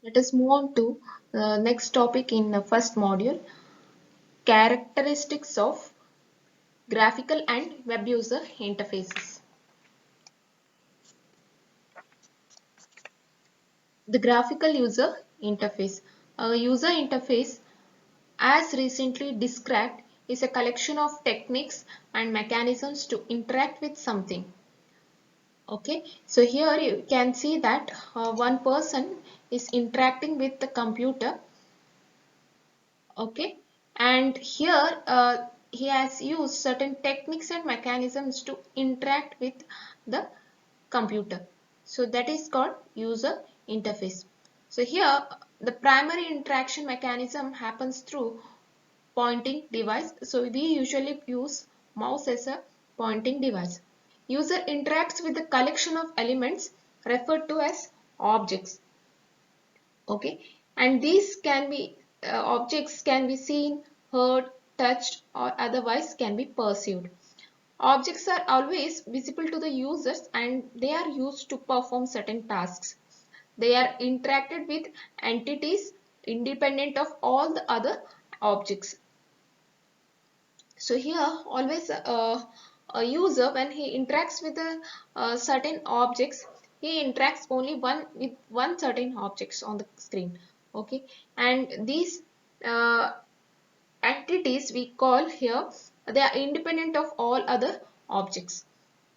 Let us move on to the next topic in the first module, characteristics of graphical and web user interfaces. The graphical user interface. A user interface, as recently described, is a collection of techniques and mechanisms to interact with something. Okay, so here you can see that one person is interacting with the computer. Okay, and here he has used certain techniques and mechanisms to interact with the computer. So that is called user interface. So here the primary interaction mechanism happens through pointing device. So we usually use mouse as a pointing device. User interacts with the collection of elements referred to as objects. Okay, and these can be objects can be seen, heard, touched, or otherwise can be perceived. Objects are always visible to the users and they are used to perform certain tasks. They are interacted with entities independent of all the other objects. So here always a user, when he interacts with a certain objects, he interacts only with one certain objects on the screen. Okay, and these uh, entities we call here, they are independent of all other objects.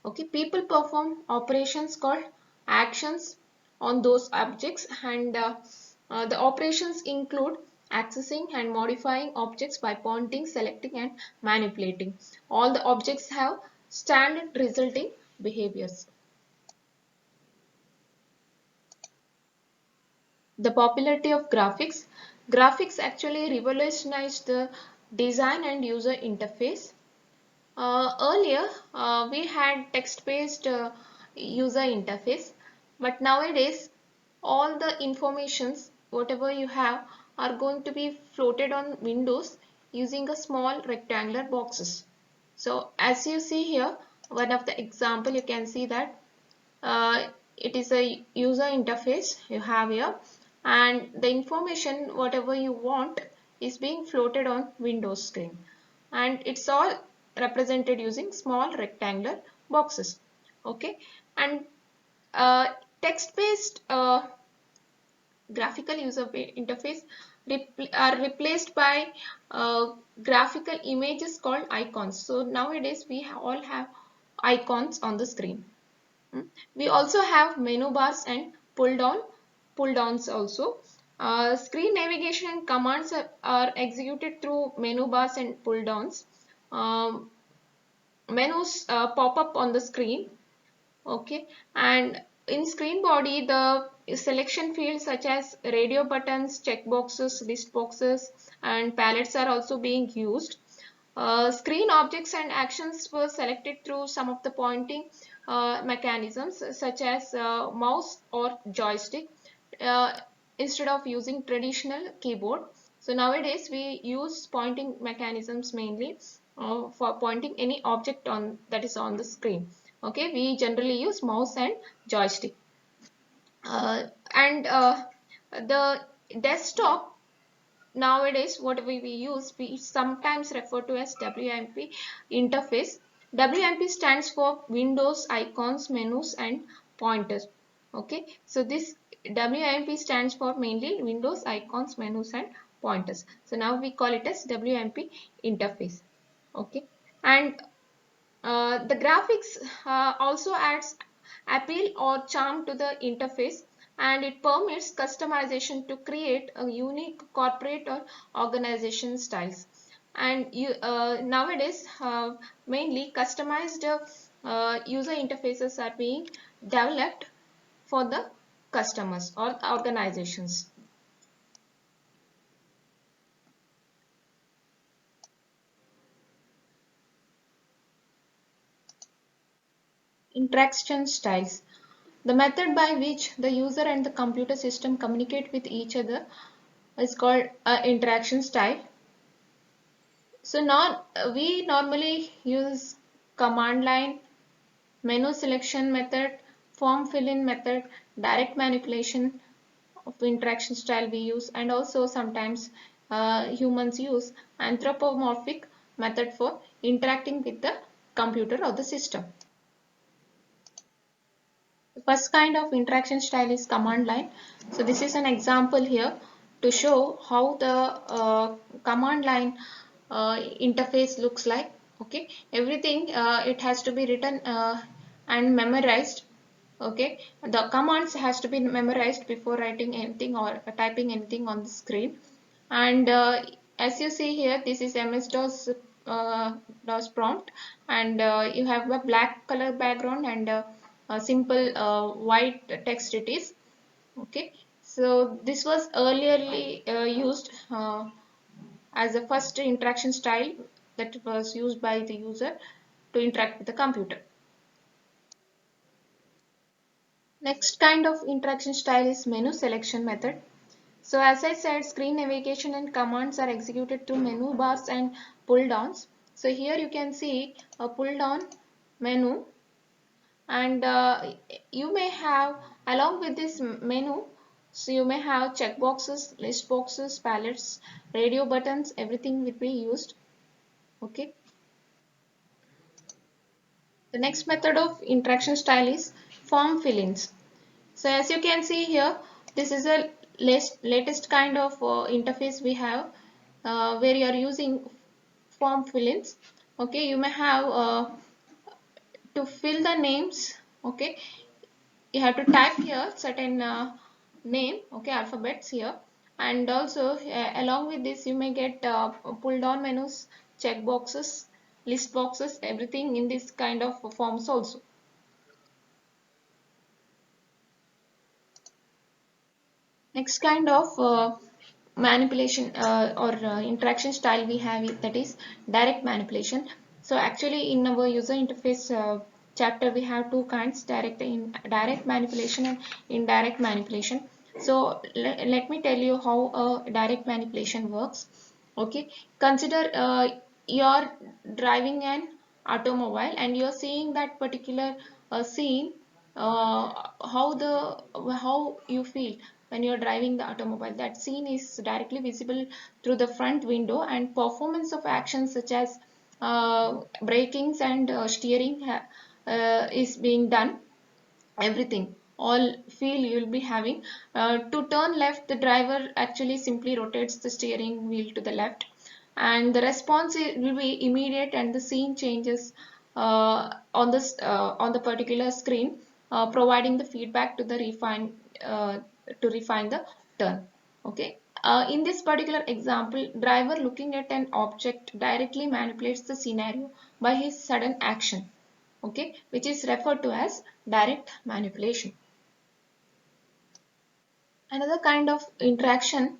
Okay, people perform operations called actions on those objects, and the operations include accessing and modifying objects by pointing, selecting, and manipulating. All the objects have standard resulting behaviors. The popularity of graphics. Graphics actually revolutionized the design and user interface. Earlier, we had text-based user interface, but nowadays, all the informations, whatever you have, are going to be floated on Windows using a small rectangular boxes. So, as you see here, one of the example, you can see that it is a user interface you have here, and the information, whatever you want, is being floated on Windows screen, and it's all represented using small rectangular boxes. Okay, and uh, text-based graphical user interface are replaced by graphical images called icons. So nowadays we all have icons on the screen. We also have menu bars and pull downs also. Screen navigation and commands are executed through menu bars and pull downs. Um, Menus pop up on the screen. Okay, and in screen body, the selection fields such as radio buttons, check boxes, list boxes, and palettes are also being used. Screen objects and actions were selected through some of the pointing mechanisms such as mouse or joystick uh, instead of using traditional keyboard. So nowadays we use pointing mechanisms mainly for pointing any object on that is on the screen. Okay, we generally use mouse and joystick. And the desktop, nowadays what we use, we sometimes refer to as WMP interface. WMP stands for Windows icons, menus, and pointers. Okay, so this WMP stands for mainly Windows icons, menus, and pointers. So now we call it as WMP interface. Okay, and the graphics also adds appeal or charm to the interface, and it permits customization to create a unique corporate or organization styles. And nowadays, mainly customized user interfaces are being developed for the customers or organizations. Interaction styles. The method by which the user and the computer system communicate with each other is called interaction style. So now we normally use command line, menu selection method, form fill-in method, direct manipulation, of interaction style we use, and also sometimes humans use anthropomorphic method for interacting with the computer or the system. The first kind of interaction style is command line. So this is an example here to show how the command line interface looks like. Okay, everything it has to be written and memorized. Okay, the commands has to be memorized before writing anything or typing anything on the screen. And as you see here, this is MS-DOS DOS prompt, and you have a black color background and a simple white text it is. Okay, so this was earlierly used as the first interaction style that was used by the user to interact with the computer. Next kind of interaction style is menu selection method. So as I said, screen navigation and commands are executed through menu bars and pull downs. So here you can see a pull down menu, and you may have along with this menu, so you may have check boxes, list boxes, palettes, radio buttons, everything will be used. Okay. The next method of interaction style is form fill-ins. So as you can see here, this is a latest kind of interface we have where you are using form fill-ins. Okay, you may have to fill the names. Okay, you have to type here certain name. Okay, alphabets here, and also along with this you may get pull down menus, check boxes, list boxes, everything in this kind of forms also. Next kind of manipulation or interaction style we have that is direct manipulation. So actually in our user interface chapter we have two kinds, direct manipulation and indirect manipulation. So let me tell you how direct manipulation works. Okay, consider you're driving an automobile and you're seeing that particular scene, how you feel when you're driving the automobile. That scene is directly visible through the front window, and performance of actions such as brakings and steering is being done. Everything, all feel you'll be having. To turn left, the driver actually simply rotates the steering wheel to the left, and the response will be immediate, and the scene changes on the particular screen, providing the feedback to the uh, refine the turn. Okay. In this particular example, driver looking at an object directly manipulates the scenario by his sudden action. Okay, which is referred to as direct manipulation. Another kind of interaction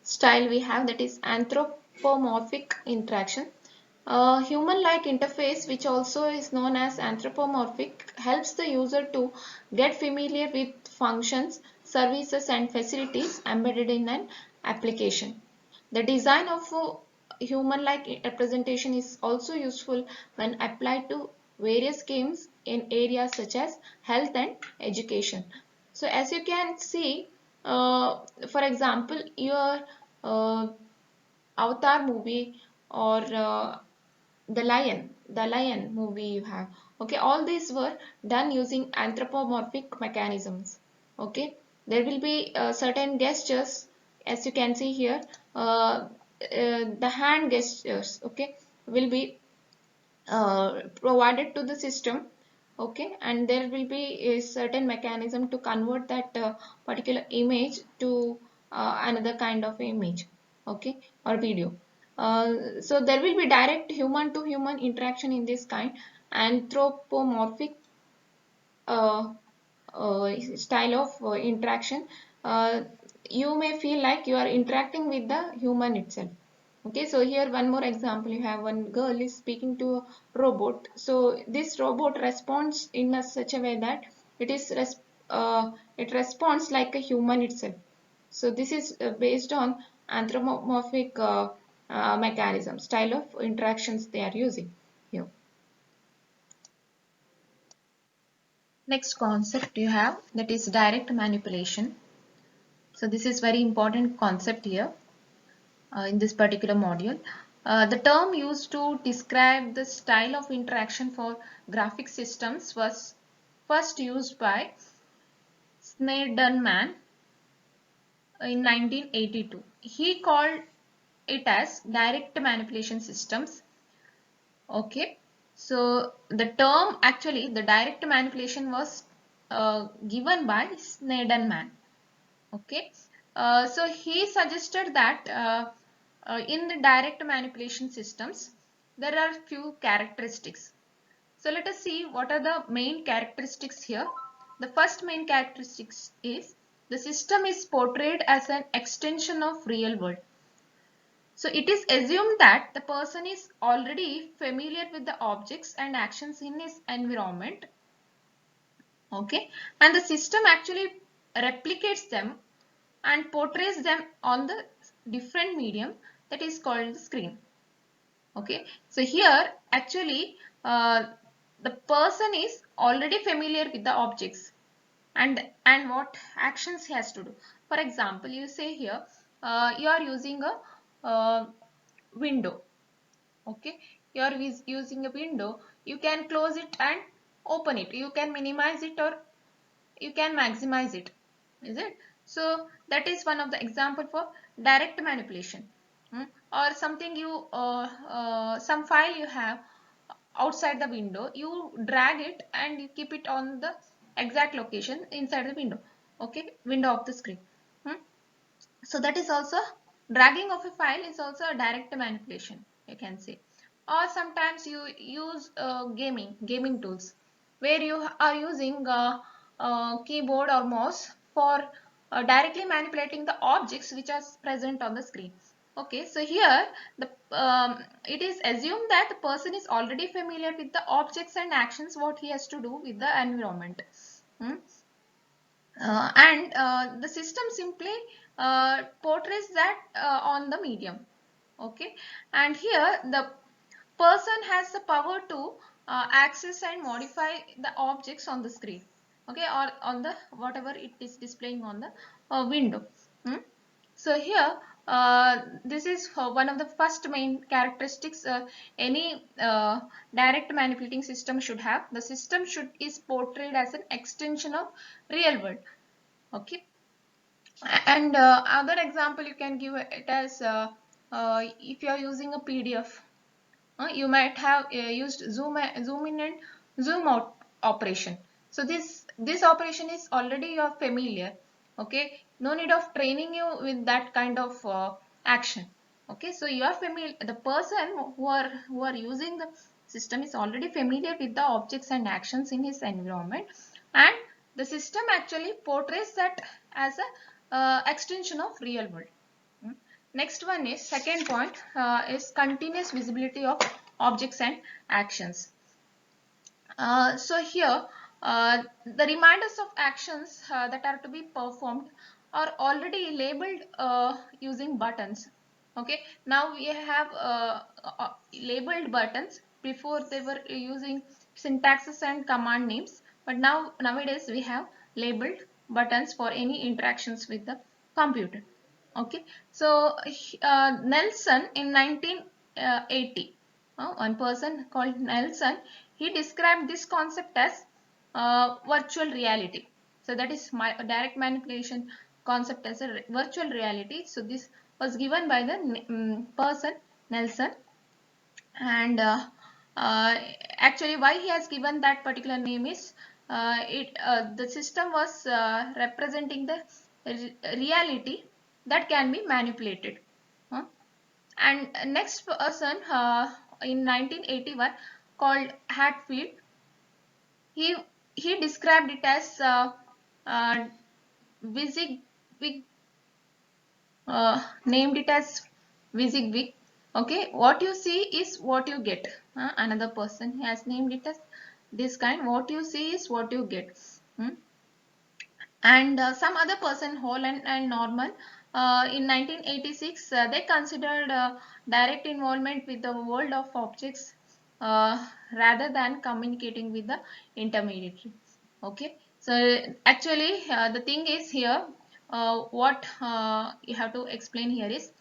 style we have, that is anthropomorphic interaction. A human-like interface, which also is known as anthropomorphic, helps the user to get familiar with functions, services and facilities embedded in an application. The design of a human-like representation is also useful when applied to various games in areas such as health and education. So as you can see, for example, your uh, Avatar movie or the Lion movie you have. Okay, all these were done using anthropomorphic mechanisms. Okay, there will be certain gestures, as you can see here. The hand gestures, okay, will be provided to the system. Okay, and there will be a certain mechanism to convert that particular image to another kind of image, okay, or video. So there will be direct human to human interaction in this kind. Anthropomorphic uh, style of interaction, uh, you may feel like you are interacting with the human itself. Okay, so here one more example, you have one girl is speaking to a robot. So this robot responds in such a way that it is it responds like a human itself. So this is based on anthropomorphic mechanism style of interactions they are using here. Next concept you have, that is direct manipulation. So this is very important concept here in this particular module. The term used to describe the style of interaction for graphic systems was first used by Schneiderman in 1982. He called it as direct manipulation systems. Okay, so the term, actually the direct manipulation, was given by Schneiderman. Okay, so he suggested that in the direct manipulation systems there are few characteristics. So let us see what are the main characteristics here. The first main characteristics is the system is portrayed as an extension of real world. So it is assumed that the person is already familiar with the objects and actions in his environment. Okay, and the system actually replicates them and portrays them on the different medium that is called the screen. Okay, so here actually the person is already familiar with the objects and what actions he has to do. For example, you say here you are using a window. Okay, you are using a window. You can close it and open it. You can minimize it or you can maximize it, is it? So that is one of the example for direct manipulation. Or something you some file you have outside the window, you drag it and you keep it on the exact location inside the window. Okay, window of the screen. Hmm? So that is also, dragging of a file is also a direct manipulation, you can say. Or sometimes you use gaming tools where you are using keyboard or mouse for directly manipulating the objects which are present on the screen. Okay, so here the it is assumed that the person is already familiar with the objects and actions what he has to do with the environment. Hmm? And the system simply portrays that on the medium. Okay, and here the person has the power to access and modify the objects on the screen. Okay, or on the whatever it is displaying on the window. Hmm? So here this is one of the first main characteristics any direct manipulating system should have. The system should is portrayed as an extension of real world. Okay, and other example you can give it as if you are using a PDF, you might have used zoom in and zoom out operation. So this operation is already you are familiar. Okay, no need of training you with that kind of action. Okay, so you are familiar, the person who are using the system is already familiar with the objects and actions in his environment, and the system actually portrays that as a extension of real world. Hmm. Next one is, second point is continuous visibility of objects and actions. So here the reminders of actions that are to be performed are already labeled using buttons. Okay, now we have labeled buttons. Before they were using syntaxes and command names, but nowadays we have labeled buttons for any interactions with the computer. Okay, so Nelson in 1980, one person called Nelson, he described this concept as virtual reality. So that is my direct manipulation concept as a virtual reality. So this was given by the person Nelson, and actually why he has given that particular name is the system was representing the reality that can be manipulated. Huh? And next person in 1981 called Hatfield, he he described it as uh, WYSIWYG, named it as WYSIWYG. Okay, what you see is what you get. Another person has named it as this kind. What you see is what you get. Hmm? And some other person, Holland and Norman, in 1986, they considered direct involvement with the world of objects rather than communicating with the intermediary. Okay, so actually the thing is here, what you have to explain here is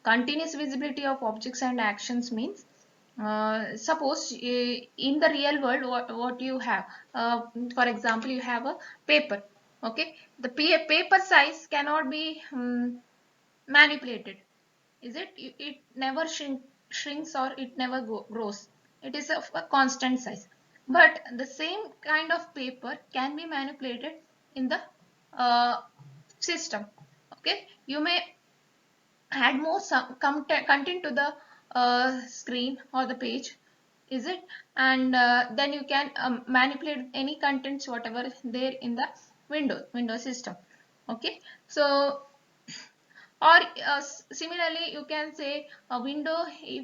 continuous visibility of objects and actions means suppose in the real world what you have, for example you have a paper. Okay, the paper size cannot be manipulated, is it? It never shrinks or it never grows. It is of a constant size. But the same kind of paper can be manipulated in the uh, system. Okay, you may add more content to the screen or the page, is it? And then you can manipulate any contents whatever there in the window system. Okay, so or similarly you can say a window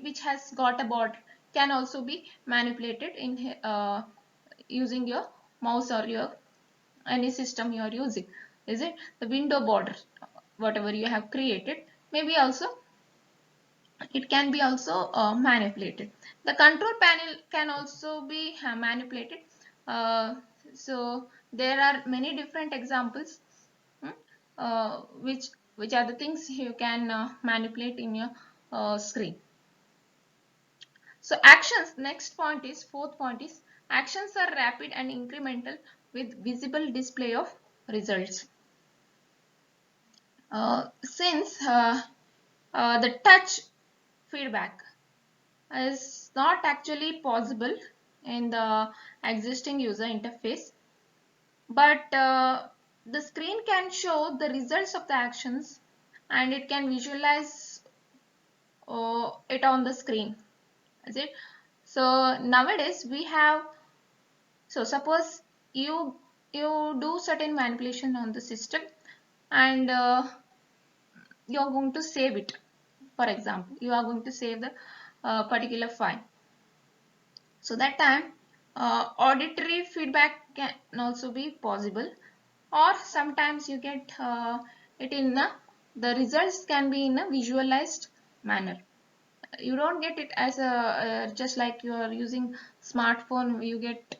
which has got a border can also be manipulated in using your mouse or your any system you are using, is it? The window border whatever you have created maybe also it can be also manipulated. The control panel can also be manipulated. uh, so there are many different examples, hmm, which are the things you can manipulate in your screen. So actions, next point is fourth point is actions are rapid and incremental with visible display of results. Since the touch feedback is not actually possible in the existing user interface, but the screen can show the results of the actions and it can visualize it on the screen, is it? So nowadays we have, so suppose you do certain manipulation on the system and you're going to save it. For example, you are going to save the particular file. So that time auditory feedback can also be possible, or sometimes you get it in the results can be in a visualized manner. You don't get it as a just like you are using smartphone, you get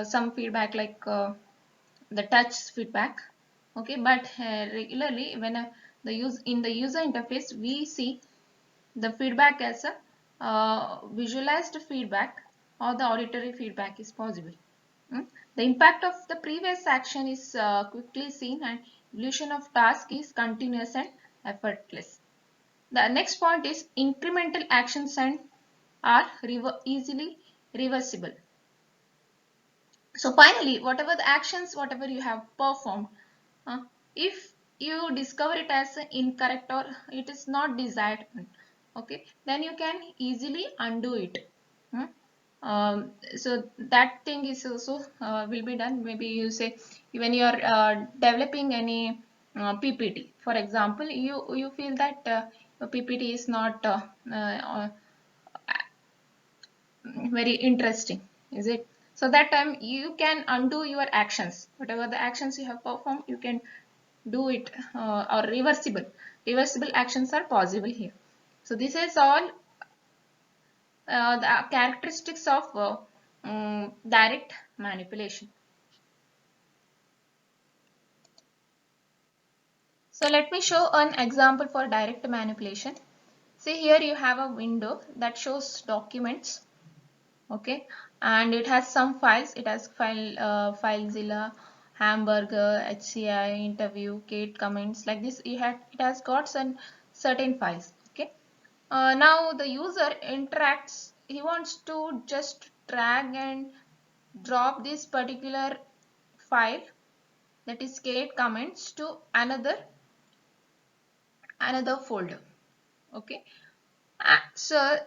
some feedback like the touch feedback. Okay, but regularly when the use in the user interface we see the feedback as a visualized feedback or the auditory feedback is possible. Mm. The impact of the previous action is quickly seen and evolution of task is continuous and effortless. The next point is incremental actions and are easily reversible. So finally, whatever the actions, whatever you have performed, uh, if you discover it as incorrect or it is not desired, okay, then you can easily undo it. Hmm? So that thing is also will be done. Maybe you say when you are developing any PPT, for example, you feel that PPT is not very interesting, is it? So that time you can undo your actions, whatever the actions you have performed you can do it, or reversible actions are possible here. So this is all the characteristics of direct manipulation. So let me show an example for direct manipulation. See here you have a window that shows documents. Okay, and it has some files. It has FileZilla, Hamburger, HCI, interview, Kate comments, like this. It has got some certain files. Okay, now the user interacts. He wants to just drag and drop this particular file, that is Kate comments, to another folder. Okay, so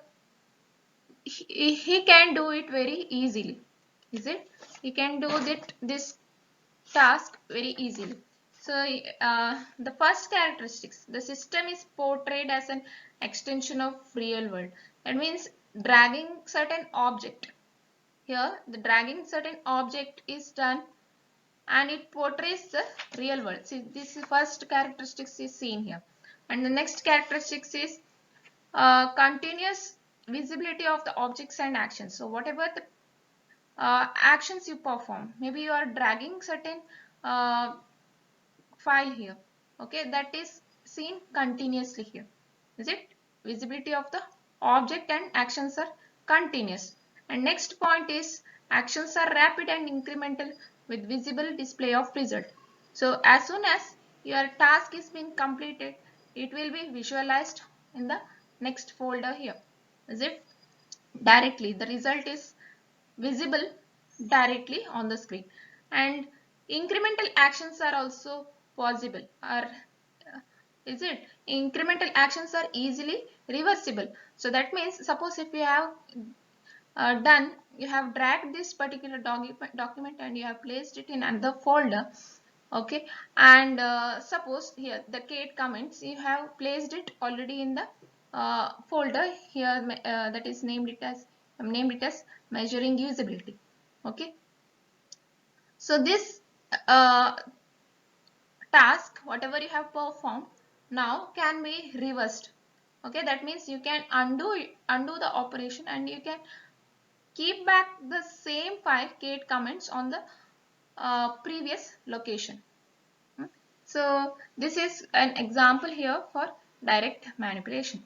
he can do it very easily, is it? He can do this task very easily. So the first characteristics, the system is portrayed as an extension of real world. That means dragging certain object. Here the dragging certain object is done and it portrays the real world. See, this first characteristics is seen here. And the next characteristics is continuous visibility of the objects and actions. So whatever the actions you perform, maybe you are dragging certain uh, file here. Okay, that is seen continuously here. Is it? Visibility of the object and actions are continuous. And next point is actions are rapid and incremental with visible display of result. So as soon as your task is being completed, it will be visualized in the next folder here. Is it? Directly. The result is visible directly on the screen. And incremental actions are also possible. Is it? Incremental actions are easily reversible. So that means suppose if you have you have dragged this particular document and you have placed it in another folder. Okay, and suppose here the Kate comments, you have placed it already in the folder here, that is named it as measuring usability. Okay, so this uh, task, whatever you have performed, now can be reversed. Okay, that means you can undo the operation and you can keep back the same file Kate comments on the previous location. So this is an example here for direct manipulation.